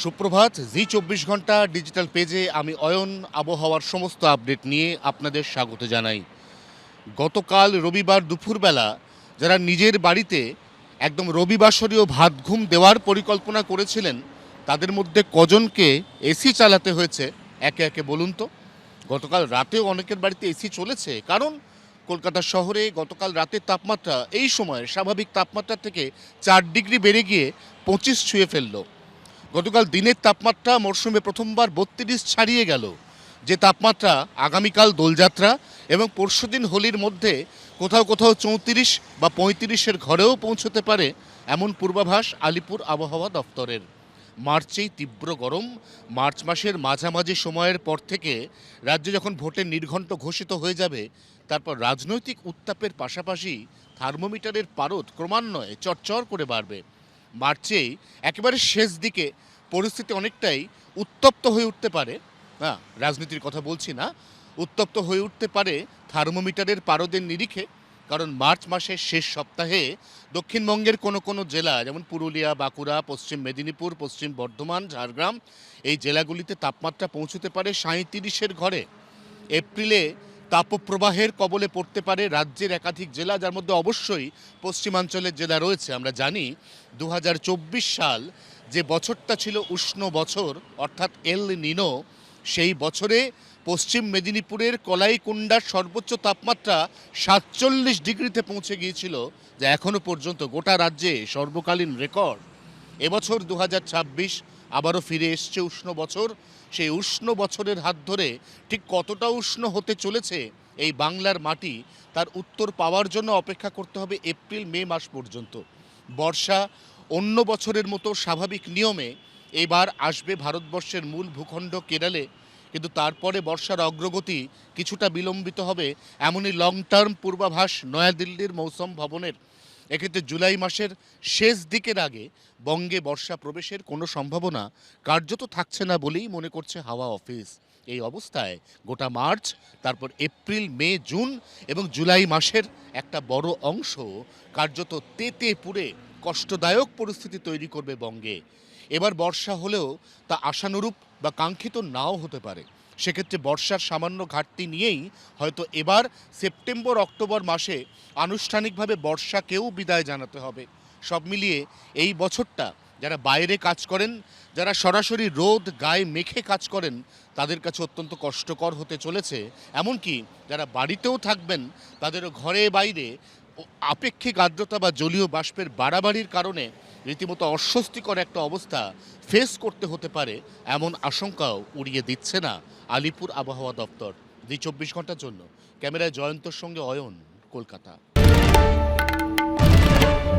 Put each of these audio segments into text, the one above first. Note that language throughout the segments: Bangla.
সুপ্রভাত। জি 24 ঘন্টা ডিজিটাল পেজে আমি অয়ন আবহাওয়ার সমস্ত আপডেট নিয়ে আপনাদের স্বাগত জানাই। গতকাল রবিবার দুপুরবেলা যারা নিজের বাড়িতে একদম রবিবাসরীয় ভাত ঘুম দেওয়ার পরিকল্পনা করেছিলেন, তাদের মধ্যে কজনকে এসি চালাতে হয়েছে একে একে বলুন তো। গতকাল রাতেও অনেকের বাড়িতে এসি চলেছে, কারণ কলকাতা শহরে গতকাল রাতের তাপমাত্রা এই সময় স্বাভাবিক তাপমাত্রা থেকে 4 ডিগ্রি বেড়ে গিয়ে 25 ছুঁয়ে ফেললো। গতকাল দিনের তাপমাত্রা মরশুমে প্রথমবার 32 ছাড়িয়ে গেল, যে তাপমাত্রা আগামীকাল দোলযাত্রা এবং পরশুদিন হোলির মধ্যে কোথাও কোথাও 34 বা 35-এর ঘরেও পৌঁছতে পারে, এমন পূর্বাভাস আলিপুর আবহাওয়া দফতরের। মার্চেই তীব্র গরম। মার্চ মাসের মাঝামাঝি সময়ের পর থেকে রাজ্যে যখন ভোটের নির্ঘণ্ট ঘোষিত হয়ে যাবে, তারপর রাজনৈতিক উত্তাপের পাশাপাশি থার্মোমিটারের পারদ ক্রমান্বয়ে চড়চড় করে বাড়বে। মার্চেই একেবারে শেষ দিকে পরিস্থিতি অনেকটাই উত্তপ্ত হয়ে উঠতে পারে। রাজনীতির কথা বলছি না, উত্তপ্ত হয়ে উঠতে পারে থার্মোমিটারের পারদের নিরিখে। কারণ মার্চ মাসের শেষ সপ্তাহে দক্ষিণবঙ্গের কোনো কোনো জেলা, যেমন পুরুলিয়া, বাঁকুড়া, পশ্চিম মেদিনীপুর, পশ্চিম বর্ধমান, ঝাড়গ্রাম, এই জেলাগুলিতে তাপমাত্রা পৌঁছতে পারে 37-এর ঘরে। এপ্রিলে তাপপ্রবাহের কবলে পড়তে পারে রাজ্যের একাধিক জেলা, যার মধ্যে অবশ্যই পশ্চিমাঞ্চলের জেলা রয়েছে। আমরা জানি 2024 সাল যে বছরটা ছিল উষ্ণ বছর, অর্থাৎ এল নিনো, সেই বছরে পশ্চিম মেদিনীপুরের কলাইকুণ্ডার সর্বোচ্চ তাপমাত্রা 47 ডিগ্রিতে পৌঁছে গিয়েছিল, যা এখনও পর্যন্ত গোটা রাজ্যে সর্বকালীন রেকর্ড। এবছর 2026 আবারও ফিরে এসছে উষ্ণ বছর। সেই উষ্ণ বছরের হাত ধরে ঠিক কতটা উষ্ণ হতে চলেছে এই বাংলার মাটি, তার উত্তর পাওয়ার জন্য অপেক্ষা করতে হবে এপ্রিল মে মাস পর্যন্ত। বর্ষা অন্য বছরের মতো স্বাভাবিক নিয়মে এবার আসবে ভারতবর্ষের মূল ভূখণ্ড কেরালে, কিন্তু তারপরে বর্ষার অগ্রগতি কিছুটা বিলম্বিত হবে, এমনই লং টার্ম পূর্বাভাস নয়াদিল্লির মৌসুম ভবনের। এক্ষেত্রে জুলাই মাসের শেষ দিকের আগে বঙ্গে বর্ষা প্রবেশের কোনো সম্ভাবনা কার্যত থাকছে না বলেই মনে করছে হাওয়া অফিস। এই অবস্থায় গোটা মার্চ, তারপর এপ্রিল, মে, জুন এবং জুলাই মাসের একটা বড় অংশ কার্যত তেতে পুড়ে কষ্টদায়ক পরিস্থিতি তৈরি করবে বঙ্গে। এবার বর্ষা হলেও তা আশানুরূপ বা কাঙ্ক্ষিত নাও হতে পারে। সেক্ষেত্রে বর্ষার সামান্য ঘাটতি নিয়েই হয়তো এবার সেপ্টেম্বর অক্টোবর মাসে আনুষ্ঠানিকভাবে বর্ষাকেও বিদায় জানাতে হবে। সব মিলিয়ে এই বছরটা যারা বাইরে কাজ করেন, যারা সরাসরি রোদ গায়ে মেখে কাজ করেন, তাদের কাছে অত্যন্ত কষ্টকর হতে চলেছে। এমনকি যারা বাড়িতেও থাকবেন, তাদেরও ঘরে বাইরে আপেক্ষিক আর্দ্রতা বা জলীয় বাষ্পের বাড়াবাড়ির কারণে রীতিমতো অস্বস্তিকর একটা অবস্থা ফেস করতে হতে পারে, এমন আশঙ্কাও উড়িয়ে দিচ্ছে না আলিপুর আবহাওয়া দপ্তর। জি 24 ঘন্টার জন্য ক্যামেরায় জয়ন্তর সঙ্গে অয়ন, কলকাতা।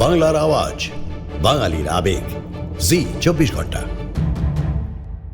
বাংলার আওয়াজ, বাঙালির আবেগ, জি 24 ঘন্টা।